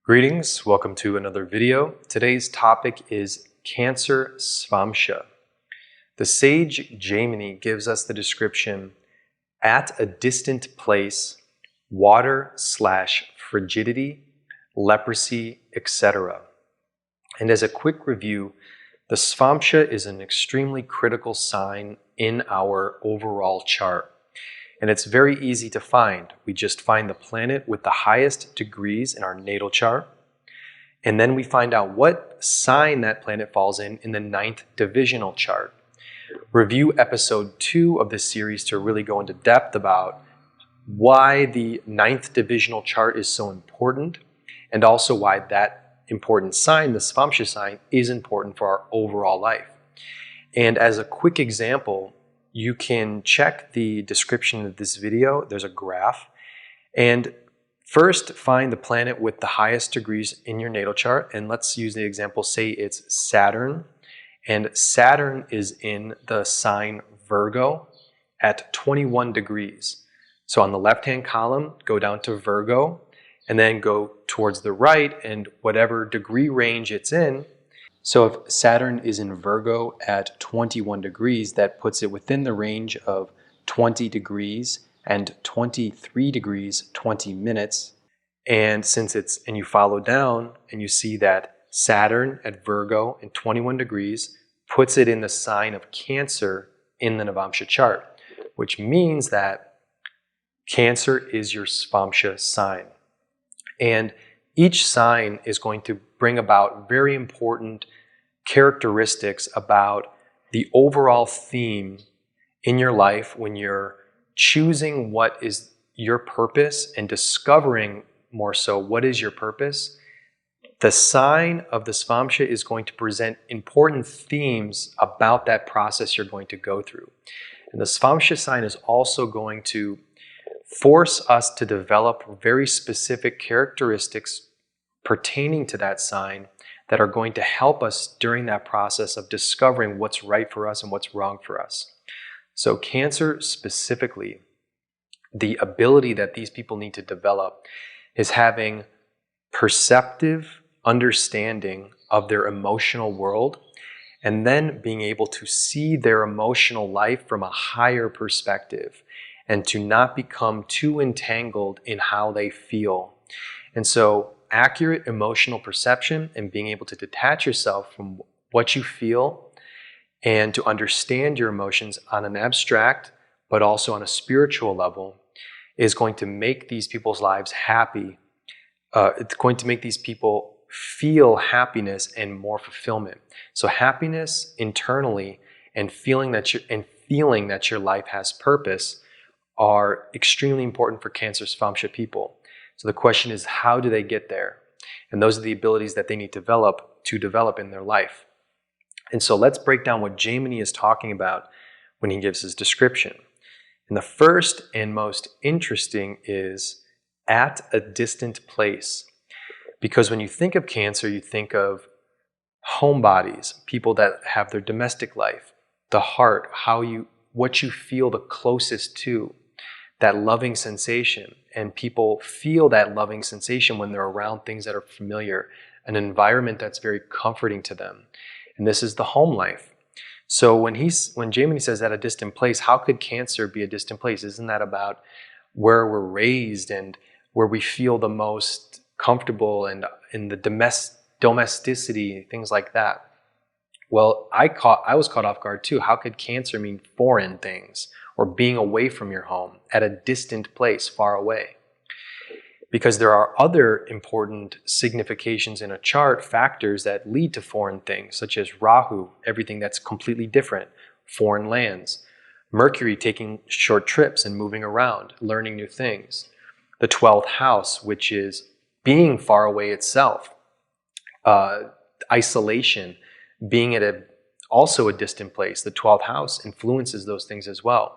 Greetings, welcome to another video. Today's topic is Cancer Svamsa. The sage Jaimini gives us the description, at a distant place, water/frigidity, leprosy, etc. And as a quick review, the Svamsa is an extremely critical sign in our overall chart. And it's very easy to find. We just find the planet with the highest degrees in our natal chart. And then we find out what sign that planet falls in the 9th divisional chart. Review episode 2 of this series to really go into depth about why the 9th divisional chart is so important, and also why that important sign, the Svamsa sign, is important for our overall life. And as a quick example, you can check the description of this video. There's a graph. And first, find the planet with the highest degrees in your natal chart. And let's use the example, say it's Saturn. And Saturn is in the sign Virgo at 21 degrees. So on the left-hand column, go down to Virgo, and then go towards the right, and whatever degree range it's in. So if Saturn is in Virgo at 21 degrees, that puts it within the range of 20 degrees and 23 degrees, 20 minutes. And since and you follow down and you see that Saturn at Virgo and 21 degrees puts it in the sign of Cancer in the Navamsa chart, which means that Cancer is your Svamsa sign. And each sign is going to bring about very important characteristics about the overall theme in your life when you're choosing what is your purpose and discovering more so what is your purpose. The sign of the Svamsa is going to present important themes about that process you're going to go through. And the Svamsa sign is also going to force us to develop very specific characteristics pertaining to that sign that are going to help us during that process of discovering what's right for us and what's wrong for us. So Cancer specifically, the ability that these people need to develop is having perceptive understanding of their emotional world, and then being able to see their emotional life from a higher perspective and to not become too entangled in how they feel. And so accurate emotional perception and being able to detach yourself from what you feel and to understand your emotions on an abstract but also on a spiritual level is going to make these people's lives happy. It's going to make these people feel happiness and more fulfillment. So happiness internally and feeling that your life has purpose are extremely important for Cancer Svamsa people. So the question is, how do they get there? And those are the abilities that they need to develop in their life. And so let's break down what Jaimini is talking about when he gives his description. And the first and most interesting is at a distant place. Because when you think of Cancer, you think of homebodies, people that have their domestic life, the heart, what you feel the closest to, that loving sensation. And people feel that loving sensation when they're around things that are familiar, an environment that's very comforting to them. And this is the home life. So when Jaimini says at a distant place, how could Cancer be a distant place? Isn't that about where we're raised and where we feel the most comfortable and in the domesticity, things like that? Well, I was caught off guard too. How could Cancer mean foreign things or being away from your home, at a distant place, far away? Because there are other important significations in a chart, factors that lead to foreign things, such as Rahu, everything that's completely different, foreign lands. Mercury, taking short trips and moving around, learning new things. The 12th house, which is being far away itself. Isolation, being at also a distant place. The 12th house influences those things as well.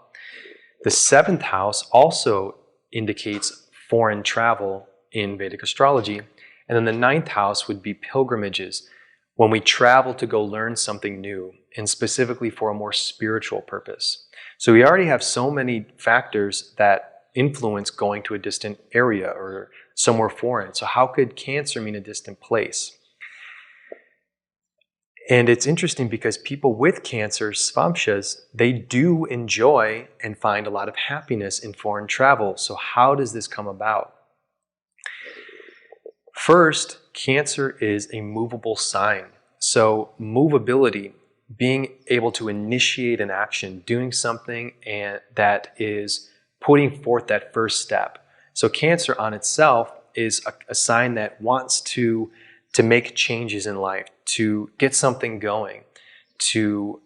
The 7th house also indicates foreign travel in Vedic astrology. And then the 9th house would be pilgrimages, when we travel to go learn something new, and specifically for a more spiritual purpose. So we already have so many factors that influence going to a distant area or somewhere foreign. So how could Cancer mean a distant place? And it's interesting because people with Cancer, Svamshas, they do enjoy and find a lot of happiness in foreign travel. So how does this come about? First, Cancer is a movable sign. So movability, being able to initiate an action, doing something that is putting forth that first step. So Cancer on itself is a sign that wants to make changes in life, to get something going, to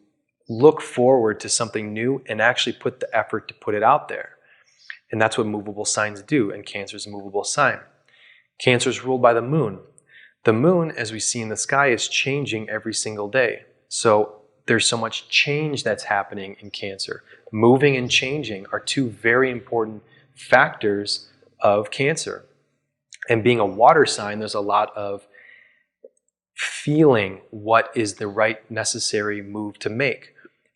look forward to something new and actually put the effort to put it out there. And that's what movable signs do, and Cancer is a movable sign. Cancer is ruled by the moon. The moon, as we see in the sky, is changing every single day. So there's so much change that's happening in Cancer. Moving and changing are two very important factors of Cancer. And being a water sign, there's a lot of feeling what is the right necessary move to make,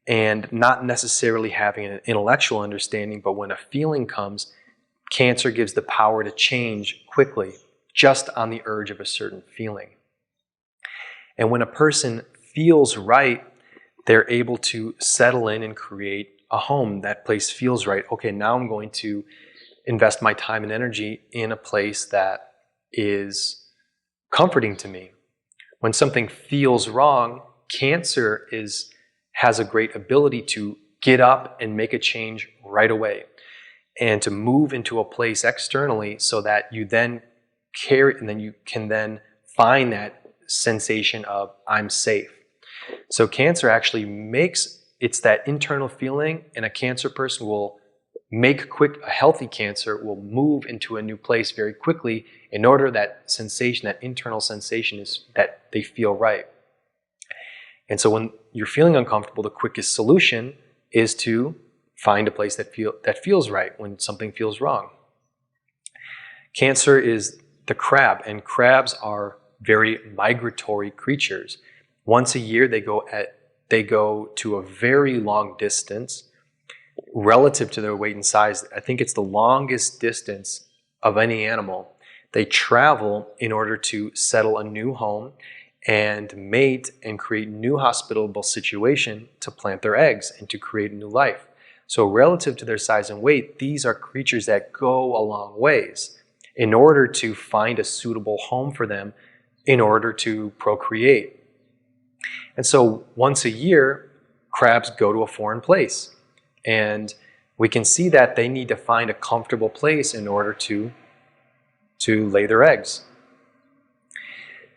and not necessarily having an intellectual understanding, but when a feeling comes, Cancer gives the power to change quickly, just on the urge of a certain feeling. And when a person feels right, they're able to settle in and create a home. That place feels right. Okay, now I'm going to invest my time and energy in a place that is comforting to me. When something feels wrong, Cancer has a great ability to get up and make a change right away, and to move into a place externally so that you then you can then find that sensation of I'm safe. So Cancer actually it's that internal feeling, and a Cancer person will a healthy Cancer will move into a new place very quickly in order that sensation, that internal sensation, is that they feel right. And so when you're feeling uncomfortable, the quickest solution is to find a place that feels right when something feels wrong. Cancer is the crab, and crabs are very migratory creatures. Once a year, they go to a very long distance relative to their weight and size. I think it's the longest distance of any animal. They travel in order to settle a new home and mate and create new hospitable situation to plant their eggs and to create a new life. So relative to their size and weight, these are creatures that go a long ways in order to find a suitable home for them in order to procreate. And so once a year, crabs go to a foreign place. And we can see that they need to find a comfortable place in order to lay their eggs.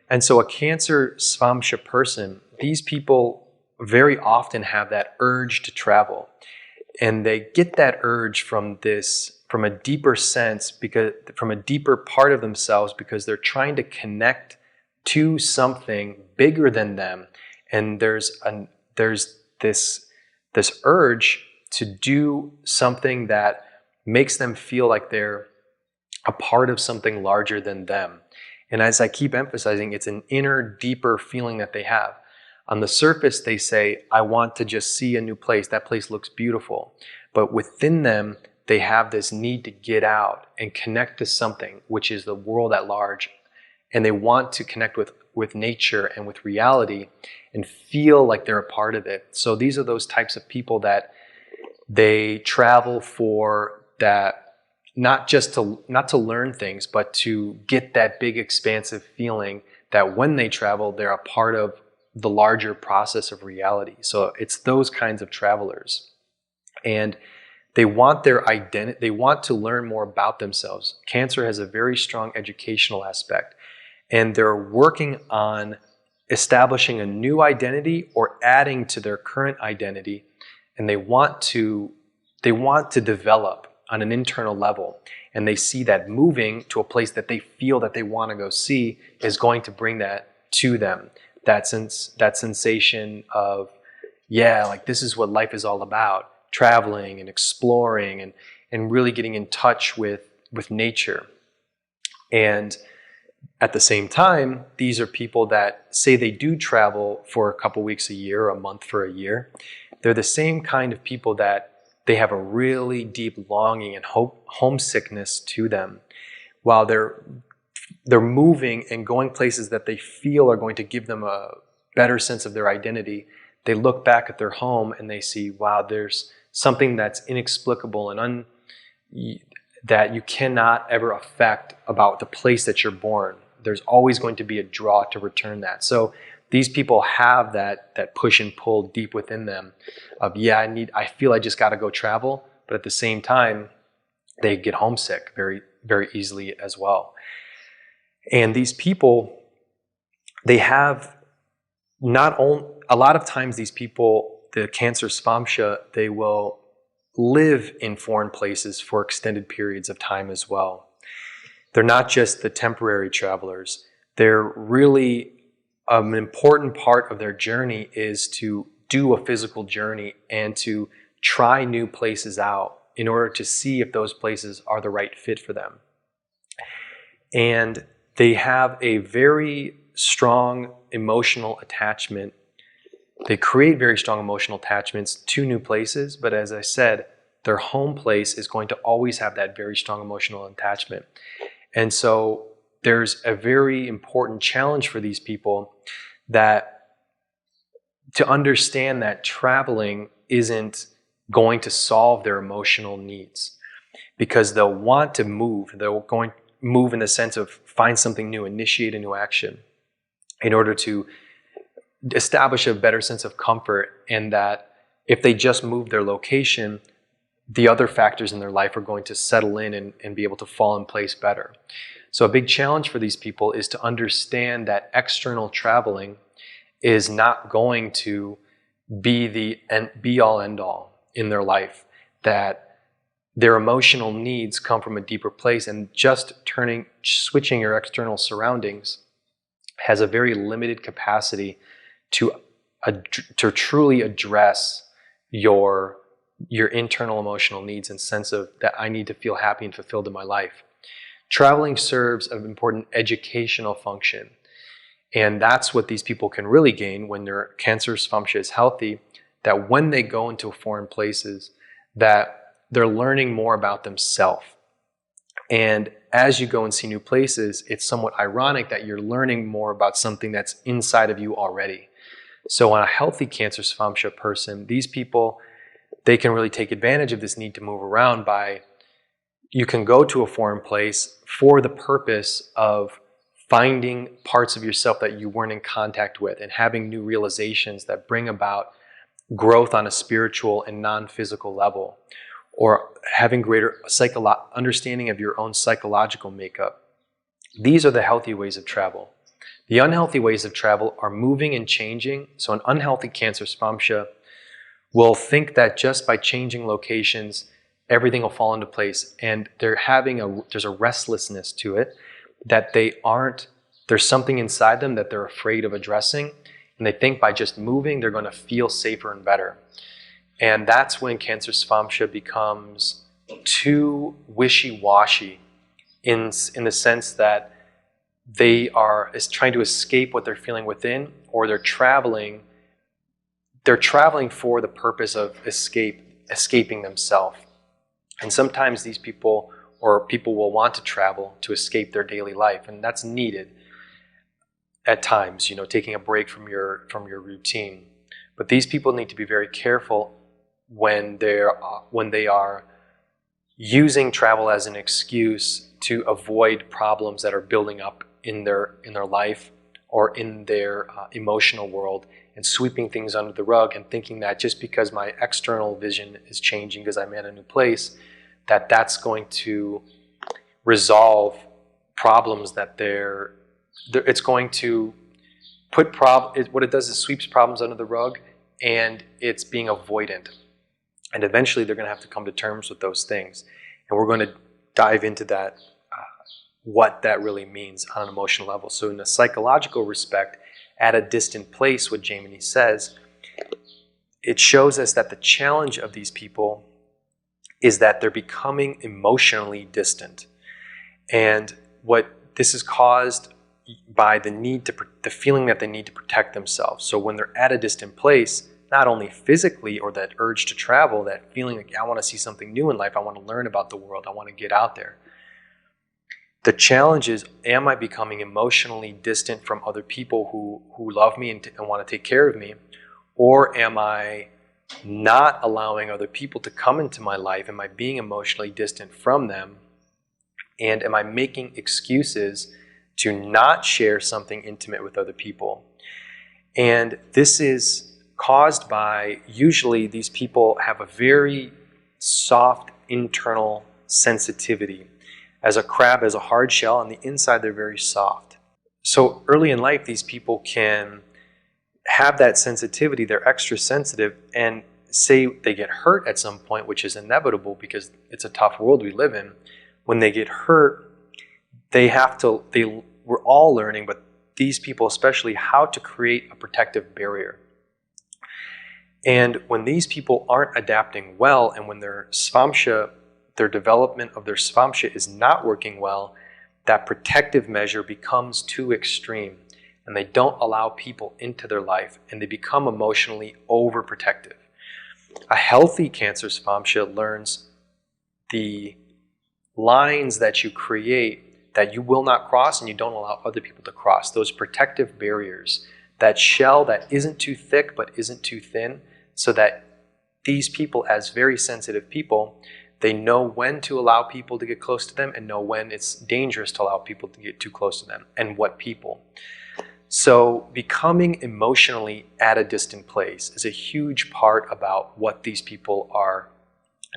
And so a Cancer Svamsha person, these people very often have that urge to travel. And they get that urge from a deeper sense, from a deeper part of themselves, because they're trying to connect to something bigger than them. And there's this urge to do something that makes them feel like they're a part of something larger than them. And as I keep emphasizing, it's an inner, deeper feeling that they have. On the surface, they say, I want to just see a new place. That place looks beautiful. But within them, they have this need to get out and connect to something, which is the world at large. And they want to connect with nature and with reality and feel like they're a part of it. So these are those types of people that they travel for, that not to learn things, but to get that big expansive feeling that when they travel, they're a part of the larger process of reality. So it's those kinds of travelers. And they want their identity, they want to learn more about themselves. Cancer has a very strong educational aspect, and they're working on establishing a new identity or adding to their current identity. And they want to develop on an internal level, and they see that moving to a place that they feel that they want to go see is going to bring that to them. That sensation of, yeah, like this is what life is all about, traveling and exploring and really getting in touch with nature. And at the same time, these are people that say they do travel for a couple weeks a year, or a month for a year. They're the same kind of people that they have a really deep longing and homesickness to them. while they're moving and going places that they feel are going to give them a better sense of their identity, they look back at their home and they see, wow, there's something that's inexplicable and that you cannot ever affect about the place that you're born. There's always going to be a draw to return that. So these people have that push and pull deep within them of, I feel I just got to go travel, but at the same time, they get homesick very, very easily as well. And these people, they have not only, a lot of times these people, the Cancer Svamsa, they will live in foreign places for extended periods of time as well. They're not just the temporary travelers. They're really, an important part of their journey is to do a physical journey and to try new places out in order to see if those places are the right fit for them. And they have a very strong emotional attachment. They create very strong emotional attachments to new places, but as I said, their home place is going to always have that very strong emotional attachment. And so there's a very important challenge for these people that to understand that traveling isn't going to solve their emotional needs, because they'll want to move. They're going to move in the sense of find something new, initiate a new action in order to establish a better sense of comfort, and that if they just move their location, the other factors in their life are going to settle in and be able to fall in place better. So a big challenge for these people is to understand that external traveling is not going to be the be-all, end-all in their life, that their emotional needs come from a deeper place, and just switching your external surroundings has a very limited capacity to truly address your internal emotional needs and sense of that I need to feel happy and fulfilled in my life. Traveling serves an important educational function, and that's what these people can really gain when their Cancer Svamsa is healthy, that when they go into foreign places, that they're learning more about themselves. And as you go and see new places, it's somewhat ironic that you're learning more about something that's inside of you already. So on a healthy Cancer Svamsa person, these people, they can really take advantage of this need to move around by, you can go to a foreign place for the purpose of finding parts of yourself that you weren't in contact with and having new realizations that bring about growth on a spiritual and non-physical level, or having greater understanding of your own psychological makeup. These are the healthy ways of travel. The unhealthy ways of travel are moving and changing. So an unhealthy Cancer Svamsa will think that just by changing locations, everything will fall into place. And there's a restlessness to it, that there's something inside them that they're afraid of addressing. And they think by just moving, they're going to feel safer and better. And that's when Cancer Svamsa becomes too wishy-washy in the sense that they are trying to escape what they're feeling within, or they're traveling for the purpose of escaping themselves. And sometimes these people will want to travel to escape their daily life, and that's needed at times, taking a break from your routine. But these people need to be very careful when they are using travel as an excuse to avoid problems that are building up in their life or in their emotional world, and sweeping things under the rug and thinking that just because my external vision is changing because I'm at a new place, that's going to resolve problems that it's going to what it does is sweeps problems under the rug, and it's being avoidant. And eventually they're going to have to come to terms with those things. And we're going to dive into that, what that really means on an emotional level. So in a psychological respect, at a distant place, what Jamie says, it shows us that the challenge of these people is that they're becoming emotionally distant. And what this is caused by the feeling that they need to protect themselves. So when they're at a distant place, not only physically, or that urge to travel, that feeling like I want to see something new in life, I want to learn about the world, I want to get out there, The challenge is, am I becoming emotionally distant from other people who love me and want to take care of me? Or am I not allowing other people to come into my life? Am I being emotionally distant from them? And am I making excuses to not share something intimate with other people? And this is caused by, usually these people have a very soft internal sensitivity. As a crab has a hard shell, on the inside they're very soft. So early in life, these people can have that sensitivity, they're extra sensitive, and say they get hurt at some point, which is inevitable because it's a tough world we live in. When they get hurt, we're all learning, but these people especially, how to create a protective barrier. And when these people aren't adapting well, and when their development of their Svamsa is not working well, that protective measure becomes too extreme, and they don't allow people into their life, and they become emotionally overprotective. A healthy Cancer Svamsa learns the lines that you create that you will not cross and you don't allow other people to cross. Those protective barriers, that shell that isn't too thick but isn't too thin, so that these people, as very sensitive people, they know when to allow people to get close to them and know when it's dangerous to allow people to get too close to them, and what people. So becoming emotionally at a distant place is a huge part about what these people are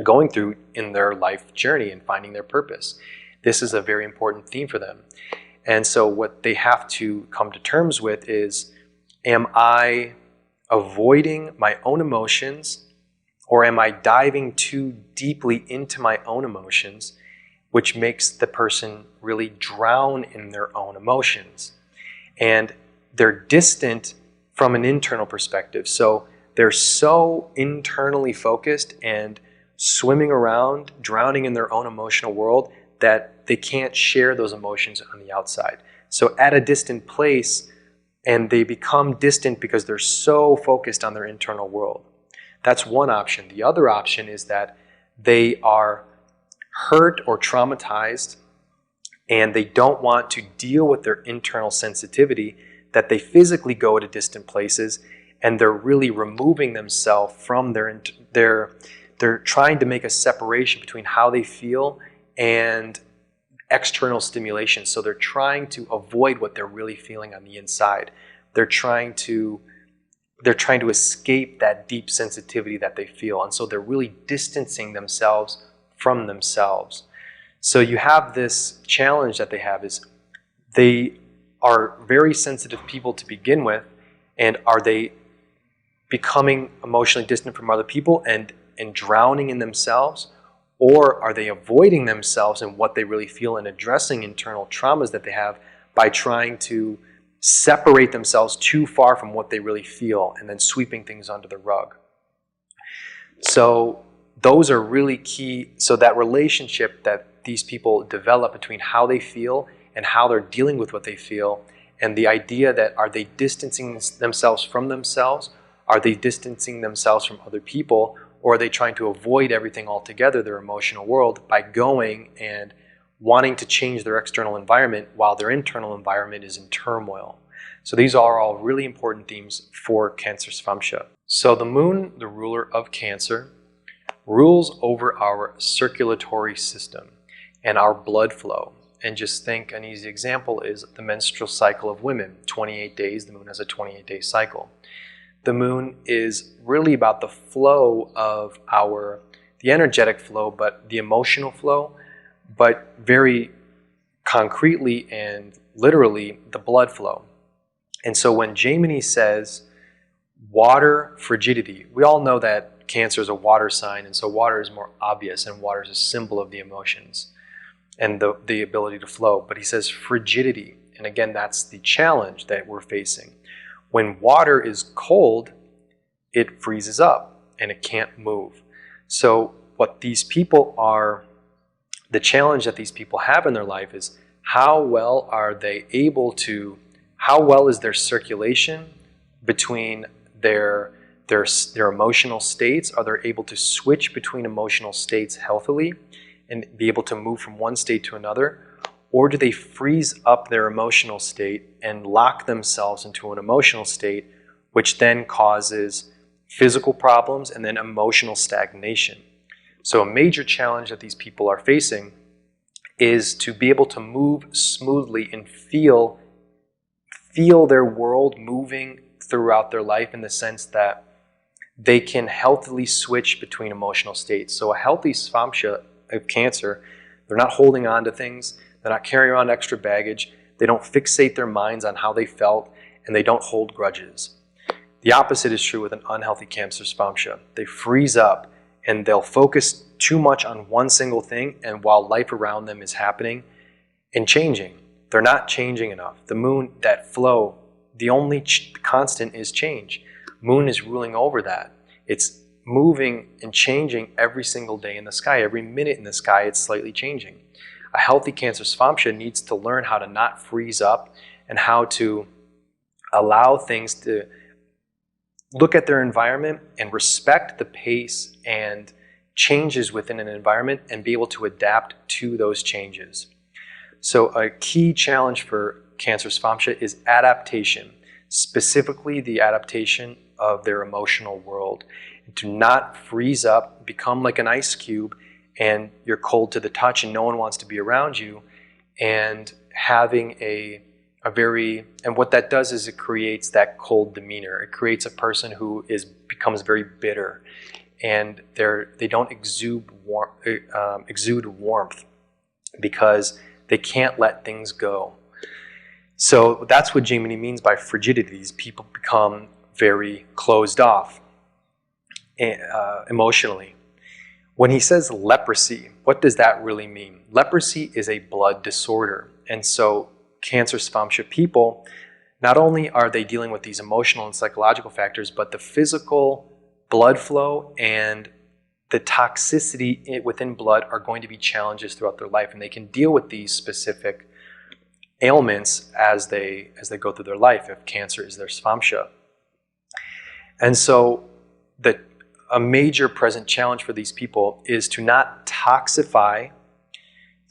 going through in their life journey and finding their purpose. This is a very important theme for them. And so what they have to come to terms with is, am I avoiding my own emotions, or am I diving too deeply into my own emotions, which makes the person really drown in their own emotions? And they're distant from an internal perspective. So they're so internally focused and swimming around, drowning in their own emotional world, that they can't share those emotions on the outside. So at a distant place, and they become distant because they're so focused on their internal world. That's one option. The other option is that they are hurt or traumatized, and they don't want to deal with their internal sensitivity, that they physically go to distant places, and they're really removing themselves from they're trying to make a separation between how they feel and external stimulation. So they're trying to avoid what they're really feeling on the inside. They're trying to escape that deep sensitivity that they feel. And so they're really distancing themselves from themselves. So you have this challenge that they have, is they are very sensitive people to begin with, and are they becoming emotionally distant from other people and drowning in themselves? Or are they avoiding themselves and what they really feel and addressing internal traumas that they have by trying to separate themselves too far from what they really feel and then sweeping things under the rug? So those are really key. So that relationship that these people develop between how they feel and how they're dealing with what they feel, and the idea that, are they distancing themselves from themselves? Are they distancing themselves from other people? Or are they trying to avoid everything altogether, their emotional world, by going and wanting to change their external environment while their internal environment is in turmoil? So these are all really important themes for Cancer Svamsa. So the moon, the ruler of Cancer, rules over our circulatory system and our blood flow. And just think, an easy example is the menstrual cycle of women. 28 days, the moon has a 28-day cycle. The moon is really about the flow of the energetic flow, but the emotional flow, but very concretely and literally the blood flow. And so when Gemini says water frigidity, we all know that Cancer is a water sign, and so water is more obvious, and water is a symbol of the emotions and the ability to flow. But he says frigidity, and again, that's the challenge that we're facing. When water is cold, it freezes up and it can't move. So what these people are, the challenge that these people have in their life is, how well is their circulation between their emotional states? Are they able to switch between emotional states healthily and be able to move from one state to another? or do they freeze up their emotional state and lock themselves into an emotional state, which then causes physical problems and then emotional stagnation? So a major challenge that these people are facing is to be able to move smoothly and feel their world moving throughout their life, in the sense that they can healthily switch between emotional states. So a healthy Svamsa of Cancer, they're not holding on to things, they're not carrying around extra baggage, they don't fixate their minds on how they felt, and they don't hold grudges. The opposite is true with an unhealthy Cancer Svamsa. They freeze up and they'll focus too much on one single thing, and while life around them is happening and changing, they're not changing enough. The moon, that flow, the only constant is change. Moon is ruling over that. It's moving and changing every single day in the sky. Every minute in the sky, it's slightly changing. A healthy Cancer Svamsa needs to learn how to not freeze up and how to allow things to look at their environment and respect the pace and changes within an environment and be able to adapt to those changes. So a key challenge for Cancer Svamsa is adaptation, specifically the adaptation of their emotional world. And to not freeze up, become like an ice cube, and you're cold to the touch and no one wants to be around you, and having and what that does is it creates that cold demeanor. It creates a person who becomes very bitter, and they don't exude warmth because they can't let things go. So that's what Gemini means by frigidity. These people become very closed off emotionally. When he says leprosy, what does that really mean? Leprosy is a blood disorder. And so Cancer Svamsa people, not only are they dealing with these emotional and psychological factors, but the physical blood flow and the toxicity within blood are going to be challenges throughout their life. And they can deal with these specific ailments as they go through their life, if Cancer is their Svamsa. And so a major present challenge for these people is to not toxify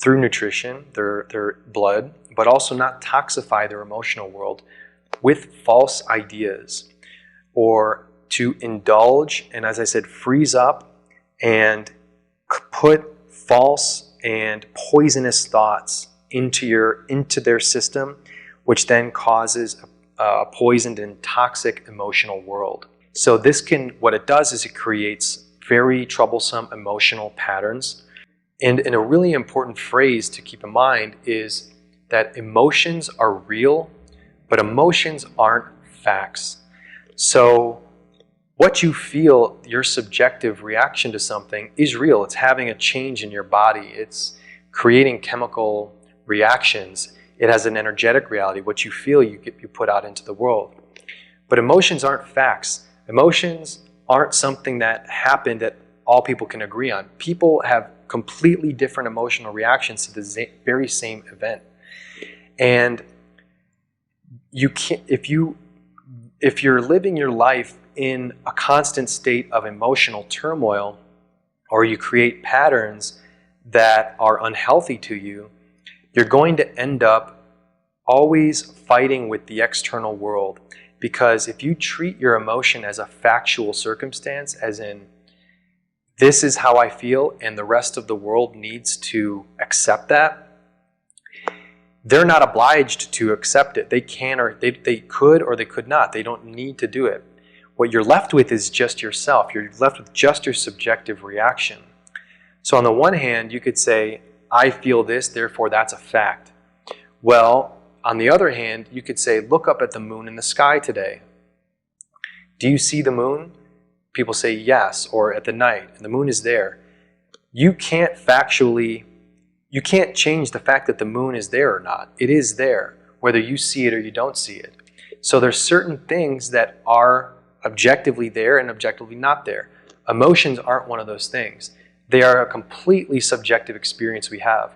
through nutrition their blood, but also not toxify their emotional world with false ideas, or to indulge and, as I said, freeze up and put false and poisonous thoughts into their system, which then causes a poisoned and toxic emotional world. So what it does is it creates very troublesome emotional patterns. And a really important phrase to keep in mind is that emotions are real, but emotions aren't facts. So what you feel, your subjective reaction to something, is real. It's having a change in your body. It's creating chemical reactions. It has an energetic reality. What you feel, you put out into the world. But emotions aren't facts. Emotions aren't something that happened that all people can agree on. People have completely different emotional reactions to the very same event. And you can't, if you're living your life in a constant state of emotional turmoil, or you create patterns that are unhealthy to you, you're going to end up always fighting with the external world. Because if you treat your emotion as a factual circumstance, as in, this is how I feel and the rest of the world needs to accept that, they're not obliged to accept it. They can, or they could, or they could not. They don't need to do it. What you're left with is just yourself. You're left with just your subjective reaction. So on the one hand, you could say, I feel this, therefore that's a fact. Well, on the other hand, you could say, look up at the moon in the sky today. Do you see the moon? People say yes, or at the night, and the moon is there. You can't change the fact that the moon is there or not. It is there, whether you see it or you don't see it. So there's certain things that are objectively there and objectively not there. Emotions aren't one of those things. They are a completely subjective experience we have.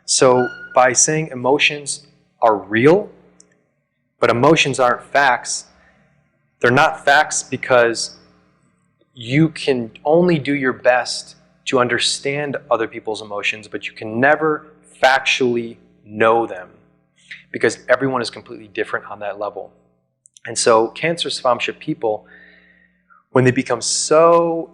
So by saying emotions are real, but emotions aren't facts, they're not facts because you can only do your best to understand other people's emotions, but you can never factually know them, because everyone is completely different on that level. And so Cancer Svamsa people, when they become so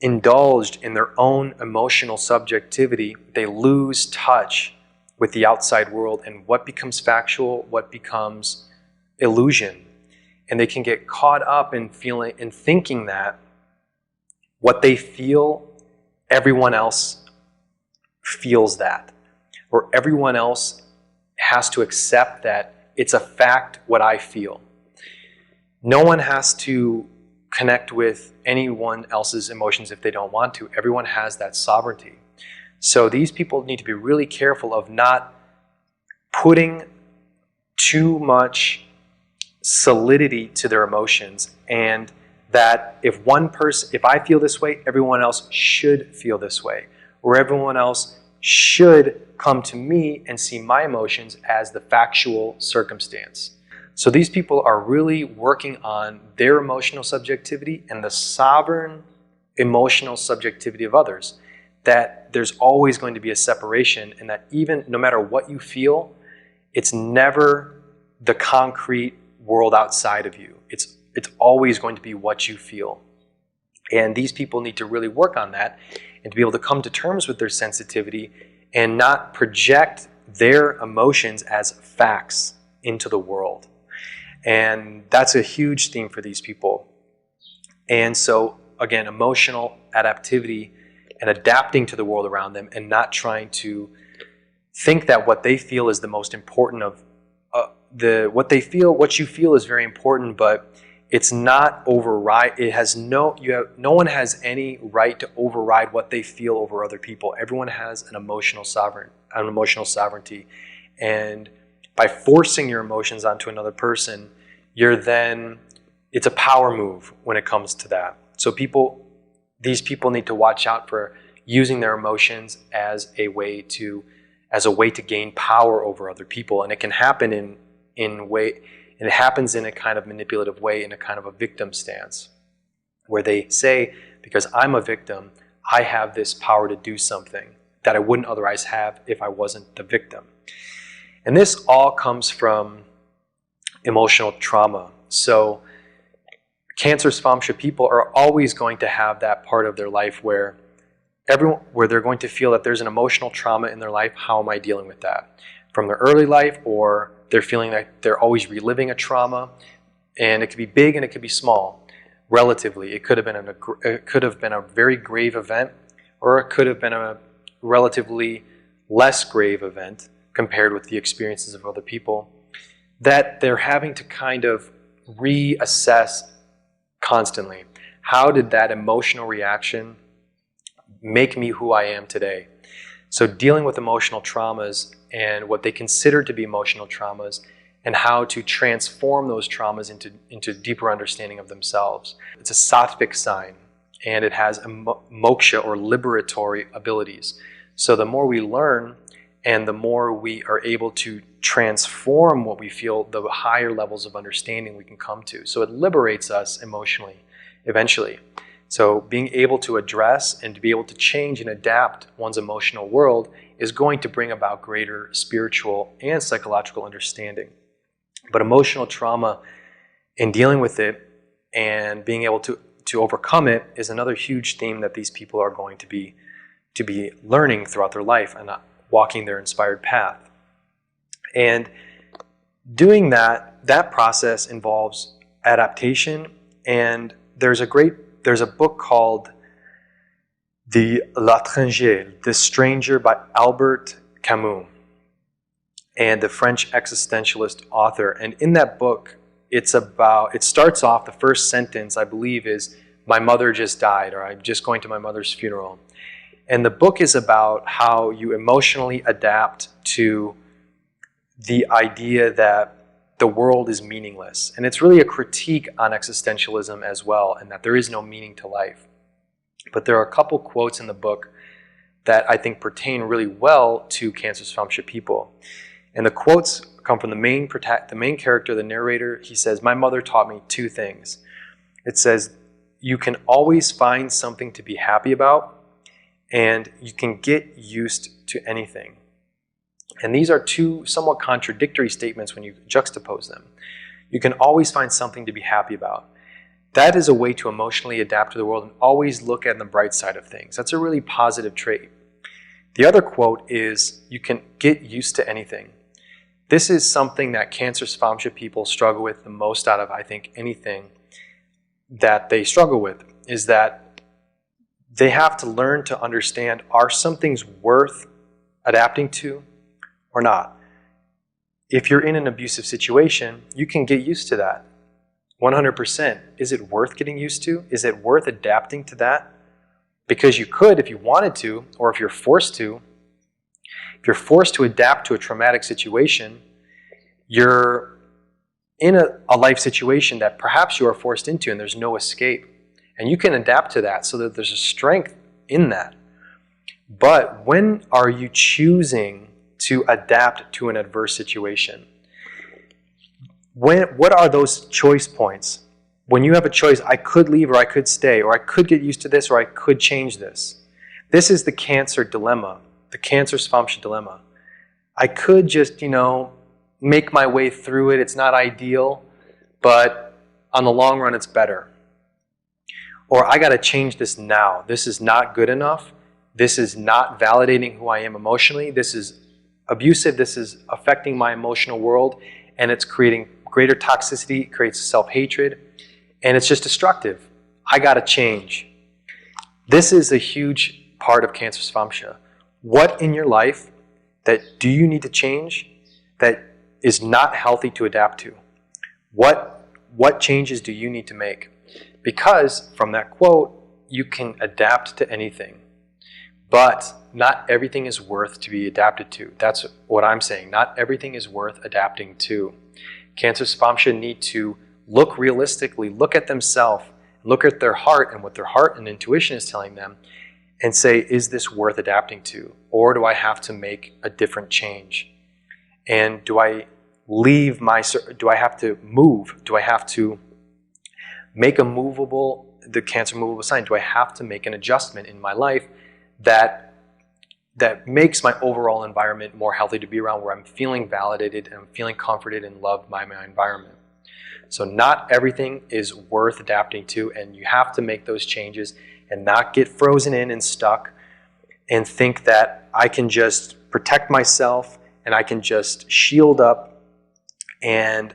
indulged in their own emotional subjectivity, they lose touch with the outside world and what becomes factual, what becomes illusion. And they can get caught up in feeling and thinking that what they feel, everyone else feels that, or everyone else has to accept that it's a fact what I feel. No one has to connect with anyone else's emotions if they don't want to. Everyone has that sovereignty. So these people need to be really careful of not putting too much solidity to their emotions, and that if I feel this way, everyone else should feel this way, or everyone else should come to me and see my emotions as the factual circumstance. So these people are really working on their emotional subjectivity and the sovereign emotional subjectivity of others. That there's always going to be a separation, and that even no matter what you feel, it's never the concrete world outside of you. It's always going to be what you feel. And these people need to really work on that and to be able to come to terms with their sensitivity and not project their emotions as facts into the world. And that's a huge theme for these people. And so, again, emotional adaptivity and adapting to the world around them, and not trying to think that what they feel is the most important of what you feel is very important, but it's not override. No one has any right to override what they feel over other people. Everyone has an emotional sovereignty, and by forcing your emotions onto another person, it's a power move when it comes to that. So these people need to watch out for using their emotions as a way to gain power over other people, and it can happen it happens in a kind of manipulative way, in a kind of a victim stance, where they say, because I'm a victim, I have this power to do something that I wouldn't otherwise have if I wasn't the victim. And this all comes from emotional trauma. So Cancer Svamsa people are always going to have that part of their life where they're going to feel that there's an emotional trauma in their life. How am I dealing with that? From their early life, or they're feeling that they're always reliving a trauma, and it could be big and it could be small. Relatively, it could have been a very grave event, or it could have been a relatively less grave event compared with the experiences of other people, that they're having to kind of reassess constantly. How did that emotional reaction make me who I am today? So dealing with emotional traumas and what they consider to be emotional traumas, and how to transform those traumas into deeper understanding of themselves. It's a sattvic sign, and it has moksha or liberatory abilities. So the more we learn and the more we are able to transform what we feel, the higher levels of understanding we can come to. So it liberates us emotionally, eventually. So being able to address and to be able to change and adapt one's emotional world is going to bring about greater spiritual and psychological understanding. But emotional trauma, in dealing with it and being able to overcome it, is another huge theme that these people are going to be learning throughout their life and walking their inspired path. And doing that process involves adaptation. And there's a book called L'Étranger, The Stranger by Albert Camus, and the French existentialist author. And in that book, it starts off, the first sentence, I believe, is, "My mother just died," or "I'm just going to my mother's funeral." And the book is about how you emotionally adapt to the idea that the world is meaningless. And it's really a critique on existentialism as well, and that there is no meaning to life. But there are a couple quotes in the book that I think pertain really well to Cancer Svamsa people. And the quotes come from the main character, the narrator. He says, "My mother taught me two things." It says, "You can always find something to be happy about, and you can get used to anything." And these are two somewhat contradictory statements when you juxtapose them. You can always find something to be happy about. That is a way to emotionally adapt to the world and always look at the bright side of things. That's a really positive trait. The other quote is, you can get used to anything. This is something that Cancer Svamsa people struggle with the most out of, I think, anything that they struggle with, is that they have to learn to understand, are some things worth adapting to or not? If you're in an abusive situation, you can get used to that. 100%. Is it worth getting used to? Is it worth adapting to that? Because you could if you wanted to, or if you're forced to. If you're forced to adapt to a traumatic situation, you're in a life situation that perhaps you are forced into and there's no escape. And you can adapt to that so that there's a strength in that. But when are you choosing to adapt to an adverse situation? What are those choice points? When you have a choice, I could leave or I could stay, or I could get used to this or I could change this. This is the Cancer dilemma, the Cancer Svamsa dilemma. I could just, make my way through it. It's not ideal, but on the long run, it's better. Or I got to change this now. This is not good enough. This is not validating who I am emotionally. This is abusive. This is affecting my emotional world, and it's creating greater toxicity. It creates self-hatred, and it's just destructive. I got to change. This is a huge part of Cancer Svamsa. What in your life that do you need to change that is not healthy to adapt to? What changes do you need to make? Because from that quote, you can adapt to anything. But not everything is worth to be adapted to. That's what I'm saying. Not everything is worth adapting to. Cancer Svamsa need to look realistically, look at themselves, look at their heart and what their heart and intuition is telling them, and say, is this worth adapting to? Or do I have to make a different change? And do I have to move? Do I have to make the Cancer movable sign? Do I have to make an adjustment in my life that makes my overall environment more healthy to be around, where I'm feeling validated and I'm feeling comforted and loved by my environment? So not everything is worth adapting to, and you have to make those changes and not get frozen in and stuck and think that I can just protect myself and I can just shield up and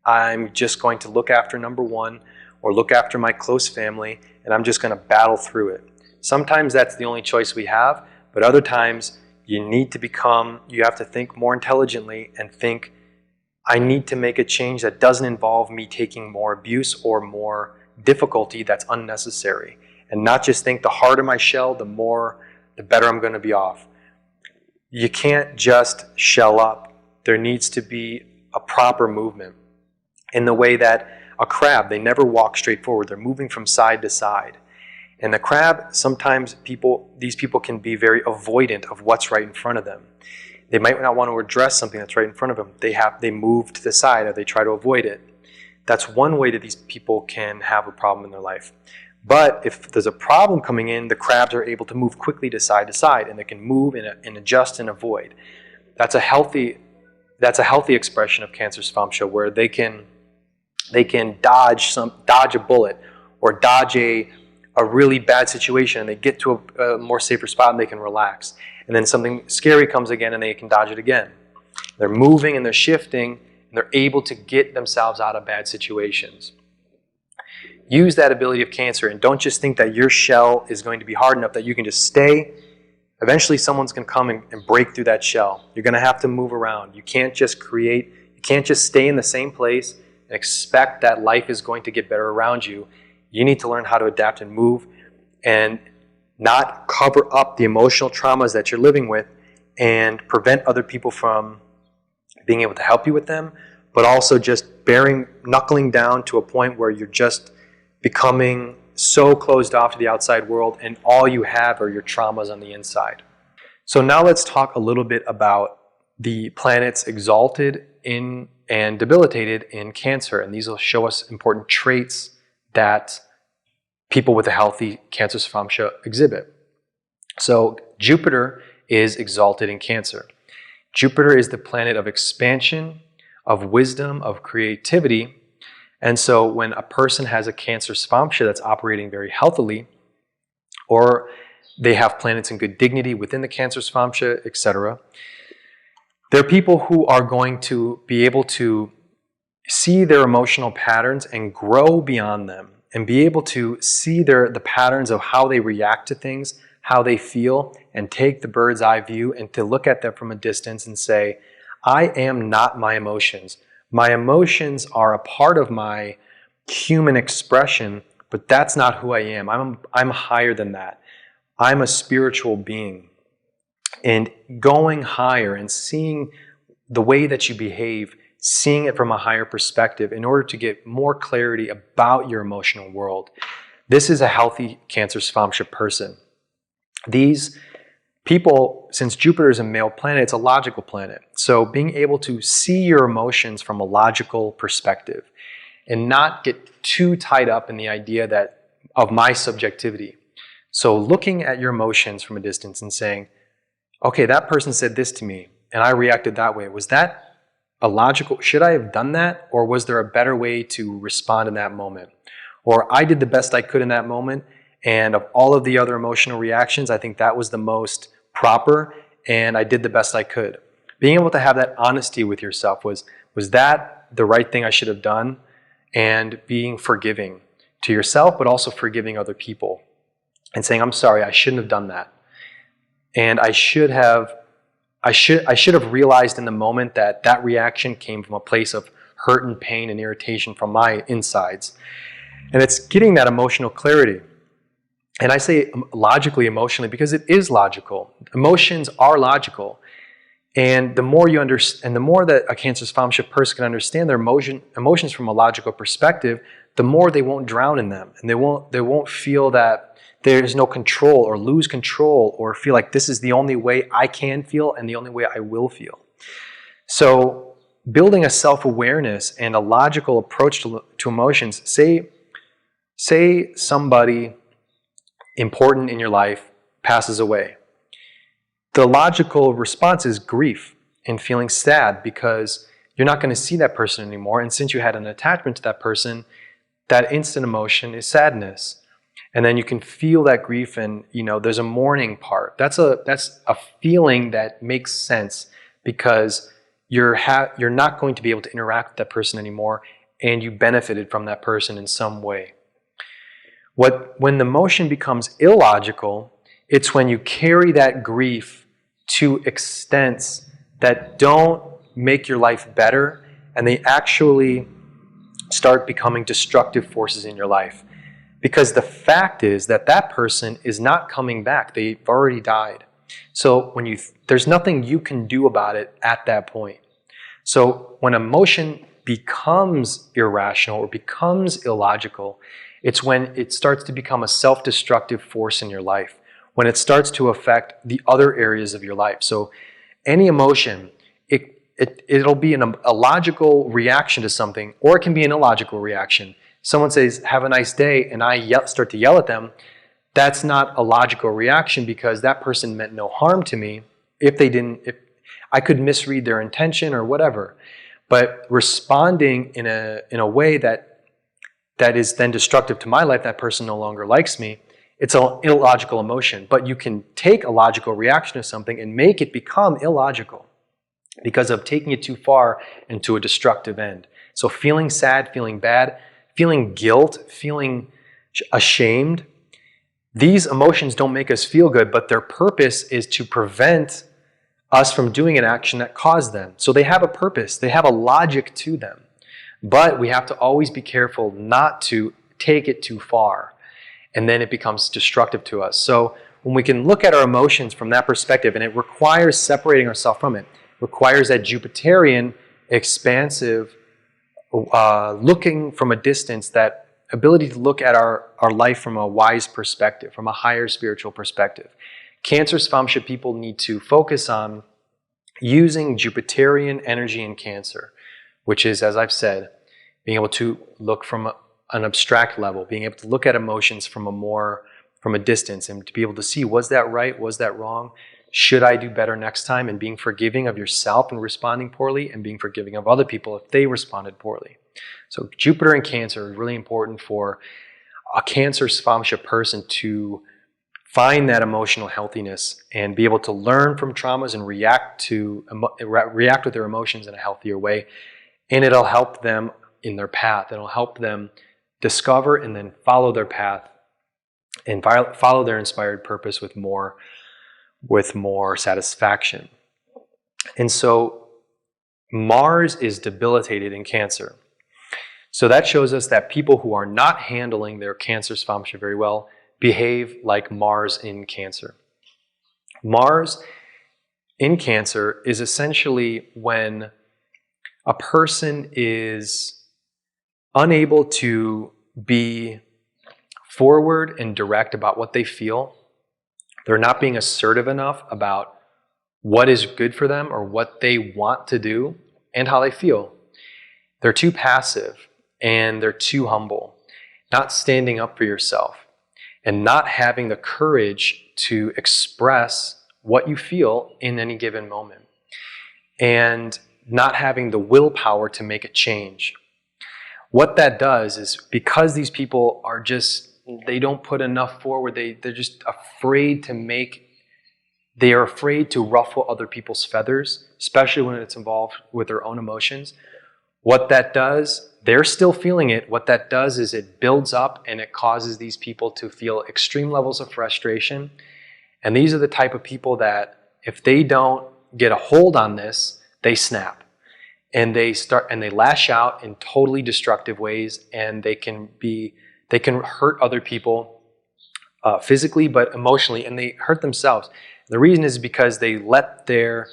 I'm just going to look after number one or look after my close family and I'm just going to battle through it. Sometimes that's the only choice we have, but other times you have to think more intelligently and think, I need to make a change that doesn't involve me taking more abuse or more difficulty that's unnecessary. And not just think the harder my shell, the better I'm going to be off. You can't just shell up. There needs to be a proper movement. In the way that a crab, they never walk straight forward. They're moving from side to side. And the crab, sometimes these people can be very avoidant of what's right in front of them. They might not want to address something that's right in front of them. They move to the side or they try to avoid it. That's one way that these people can have a problem in their life. But if there's a problem coming in, the crabs are able to move quickly to side, and they can move and adjust and avoid. That's a healthy expression of Cancer Svamsa, where they can dodge a bullet or dodge a really bad situation, and they get to a more safer spot and they can relax. And then something scary comes again and they can dodge it again. They're moving and they're shifting and they're able to get themselves out of bad situations. Use that ability of Cancer, and don't just think that your shell is going to be hard enough that you can just stay. Eventually someone's going to come and break through that shell. You're going to have to move around. You can't just stay in the same place and expect that life is going to get better around you. You need to learn how to adapt and move and not cover up the emotional traumas that you're living with and prevent other people from being able to help you with them, but also just knuckling down to a point where you're just becoming so closed off to the outside world and all you have are your traumas on the inside. So now let's talk a little bit about the planets Exalted and Debilitated in Cancer, and these will show us important traits that people with a healthy Cancer Svamsa exhibit. So Jupiter is exalted in Cancer. Jupiter is the planet of expansion, of wisdom, of creativity. And so when a person has a Cancer Svamsa that's operating very healthily, or they have planets in good dignity within the Cancer Svamsa, etc., they're people who are going to be able to see their emotional patterns and grow beyond them, and be able to see the patterns of how they react to things, how they feel, and take the bird's eye view and to look at them from a distance and say, I am not my emotions. My emotions are a part of my human expression, but that's not who I am. I'm higher than that. I'm a spiritual being. And going higher and seeing the way that you behave, seeing it from a higher perspective in order to get more clarity about your emotional world. This is a healthy Cancer Svamsa person. These people, since Jupiter is a male planet, it's a logical planet. So being able to see your emotions from a logical perspective and not get too tied up in the idea that of my subjectivity. So looking at your emotions from a distance and saying, okay, that person said this to me and I reacted that way. Was that a logical, should I have done that? Or was there a better way to respond in that moment? Or I did the best I could in that moment, and of all of the other emotional reactions, I think that was the most proper and I did the best I could. Being able to have that honesty with yourself, was that the right thing I should have done? And being forgiving to yourself, but also forgiving other people and saying, I'm sorry, I shouldn't have done that. And I should have realized in the moment that that reaction came from a place of hurt and pain and irritation from my insides. And it's getting that emotional clarity. And I say logically, emotionally, because it is logical. Emotions are logical. And the more you understand, and the more that a Cancer Svamsa person can understand their emotions from a logical perspective, the more they won't drown in them. And they won't feel that there's no control, or lose control, or feel like this is the only way I can feel and the only way I will feel. So building a self-awareness and a logical approach to emotions, say somebody important in your life passes away. The logical response is grief and feeling sad because you're not going to see that person anymore. And since you had an attachment to that person, that instant emotion is sadness. And then you can feel that grief, and there's a mourning part. That's a feeling that makes sense because you're not going to be able to interact with that person anymore, and you benefited from that person in some way. When the emotion becomes illogical, it's when you carry that grief to extents that don't make your life better, and they actually start becoming destructive forces in your life. Because the fact is that that person is not coming back. They've already died. So there's nothing you can do about it at that point. So when emotion becomes irrational or becomes illogical, it's when it starts to become a self-destructive force in your life, when it starts to affect the other areas of your life. So any emotion, it'll be a logical reaction to something, or it can be an illogical reaction. Someone says, have a nice day, and I start to yell at them. That's not a logical reaction because that person meant no harm to me. If I could misread their intention or whatever. But responding in a way that is then destructive to my life, that person no longer likes me, it's an illogical emotion. But you can take a logical reaction to something and make it become illogical because of taking it too far into a destructive end. So feeling sad, feeling bad, feeling guilt, feeling ashamed, these emotions don't make us feel good, but their purpose is to prevent us from doing an action that caused them. So they have a purpose, they have a logic to them. But we have to always be careful not to take it too far, and then it becomes destructive to us. So when we can look at our emotions from that perspective, and it requires separating ourselves from it, requires that Jupitarian, expansive, looking from a distance, that ability to look at our life from a wise perspective, from a higher spiritual perspective. Cancer Svamsa people need to focus on using Jupiterian energy in Cancer, which is, as I've said, being able to look from an abstract level, being able to look at emotions from a distance, and to be able to see, was that right, was that wrong? should I do better next time, and being forgiving of yourself and responding poorly, and being forgiving of other people if they responded poorly. So Jupiter in Cancer is really important for a Cancer Svamsa person to find that emotional healthiness and be able to learn from traumas and react with their emotions in a healthier way. And it'll help them in their path. It'll help them discover and then follow their path and follow their inspired purpose with more satisfaction. And so Mars is debilitated in Cancer. So that shows us that people who are not handling their Cancer Svamsa very well behave like Mars in Cancer. Mars in Cancer is essentially when a person is unable to be forward and direct about what they feel. They're not being assertive enough about what is good for them or what they want to do and how they feel. They're too passive and they're too humble, not standing up for yourself and not having the courage to express what you feel in any given moment, and not having the willpower to make a change. What that does is, because these people are they don't put enough forward, they're just afraid they are afraid to ruffle other people's feathers, especially when it's involved with their own emotions. What that does, they're still feeling it. What that does is it builds up and it causes these people to feel extreme levels of frustration. And these are the type of people that if they don't get a hold on this, they snap. And they lash out in totally destructive ways, and they can hurt other people physically, but emotionally, and they hurt themselves. The reason is because they let their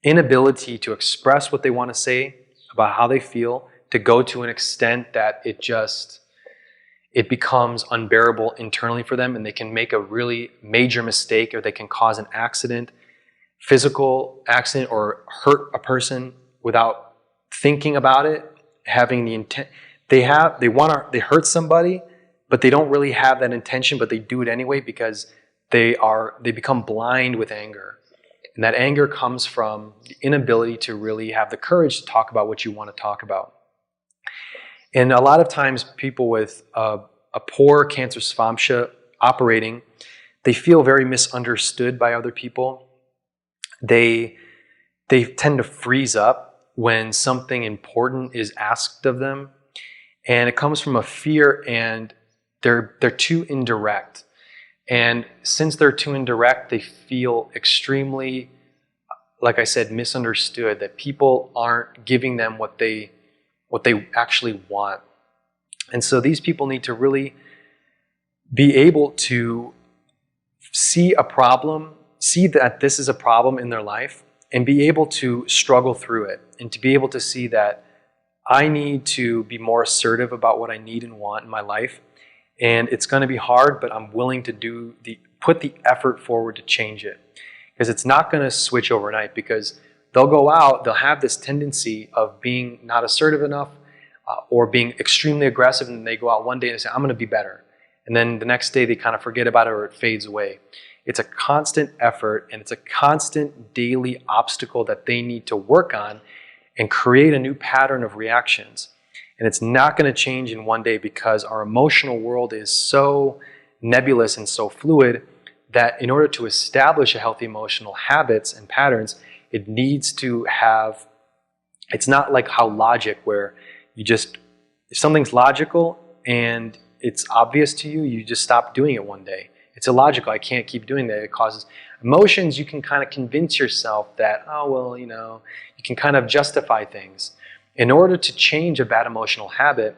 inability to express what they want to say about how they feel to go to an extent that it becomes unbearable internally for them, and they can make a really major mistake, or they can cause an accident, physical accident, or hurt a person without thinking about it, having the intent. They hurt somebody, but they don't really have that intention, but they do it anyway because they become blind with anger. And that anger comes from the inability to really have the courage to talk about what you want to talk about. And a lot of times people with a poor Cancer Svamsa operating, they feel very misunderstood by other people. They tend to freeze up when something important is asked of them. And it comes from a fear, and they're too indirect. And since they're too indirect, they feel extremely, like I said, misunderstood, that people aren't giving them what they actually want. And so these people need to really be able to see a problem, see that this is a problem in their life, and be able to struggle through it, and to be able to see that I need to be more assertive about what I need and want in my life. And it's going to be hard, but I'm willing to put the effort forward to change it. Because it's not going to switch overnight, because they'll go out, they'll have this tendency of being not assertive enough or being extremely aggressive, and they go out one day and they say, I'm going to be better. And then the next day they kind of forget about it, or it fades away. It's a constant effort, and it's a constant daily obstacle that they need to work on and create a new pattern of reactions. And it's not going to change in one day, because our emotional world is so nebulous and so fluid that in order to establish a healthy emotional habits and patterns, it needs to have, it's not like how logic, where if something's logical and it's obvious to you, you just stop doing it one day. It's illogical. I can't keep doing that. It causes emotions. You can kind of convince yourself that, you can kind of justify things. In order to change a bad emotional habit,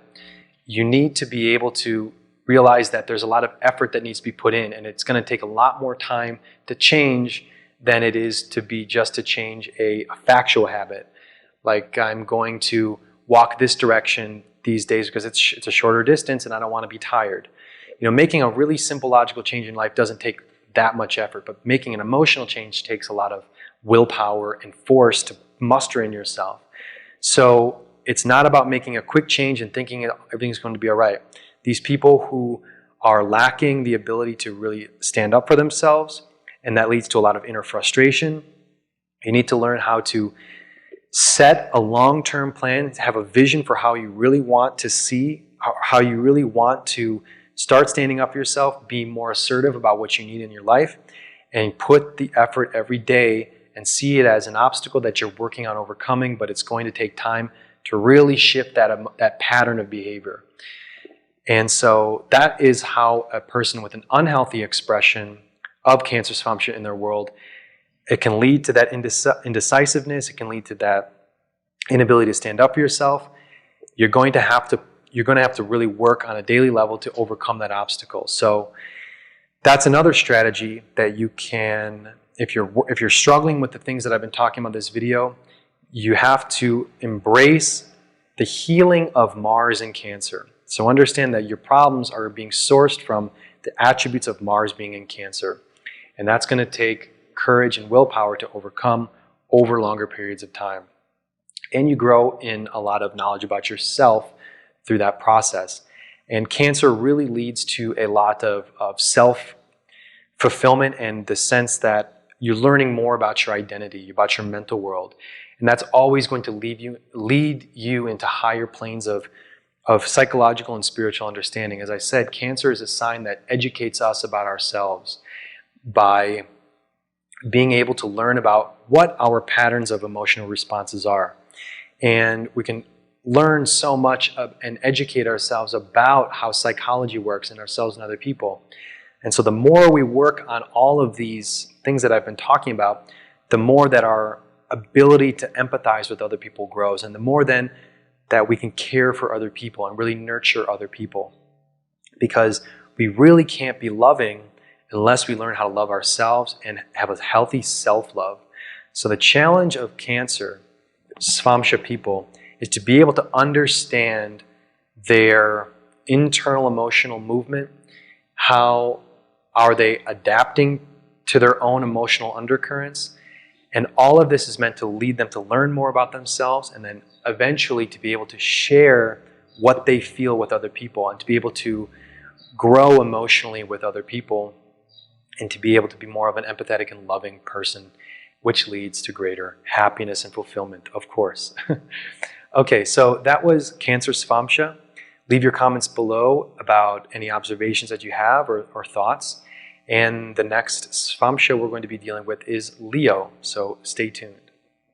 you need to be able to realize that there's a lot of effort that needs to be put in, and it's going to take a lot more time to change than it is to change a factual habit. Like, I'm going to walk this direction these days because it's a shorter distance and I don't want to be tired. Making a really simple logical change in life doesn't take that much effort, but making an emotional change takes a lot of willpower and force to muster in yourself. So it's not about making a quick change and thinking everything's going to be all right. These people who are lacking the ability to really stand up for themselves and that leads to a lot of inner frustration. You need to learn how to set a long-term plan, have a vision for how you really want to see, how you really want to start standing up for yourself, be more assertive about what you need in your life, and put the effort every day and see it as an obstacle that you're working on overcoming, but it's going to take time to really shift that pattern of behavior. And so that is how a person with an unhealthy expression of Cancer Svamsa in their world, it can lead to that indecisiveness. It can lead to that inability to stand up for yourself. You're going to have to really work on a daily level to overcome that obstacle. So that's another strategy that you can, if you're struggling with the things that I've been talking about in this video, you have to embrace the healing of Mars in Cancer. So understand that your problems are being sourced from the attributes of Mars being in Cancer. And that's going to take courage and willpower to overcome over longer periods of time. And you grow in a lot of knowledge about yourself through that process. And Cancer really leads to a lot of self-fulfillment and the sense that you're learning more about your identity, about your mental world. And that's always going to lead you into higher planes of psychological and spiritual understanding. As I said, Cancer is a sign that educates us about ourselves by being able to learn about what our patterns of emotional responses are. And we can learn so much and educate ourselves about how psychology works in ourselves and other people. And so the more we work on all of these things that I've been talking about, the more that our ability to empathize with other people grows, and the more then that we can care for other people and really nurture other people. Because we really can't be loving unless we learn how to love ourselves and have a healthy self-love. So the challenge of Cancer Svamsa people is to be able to understand their internal emotional movement. How are they adapting to their own emotional undercurrents? And all of this is meant to lead them to learn more about themselves, and then eventually to be able to share what they feel with other people, and to be able to grow emotionally with other people, and to be able to be more of an empathetic and loving person, which leads to greater happiness and fulfillment, of course. Okay, so that was Cancer Svamsa. Leave your comments below about any observations that you have or thoughts. And the next Svamsa we're going to be dealing with is Leo, so stay tuned.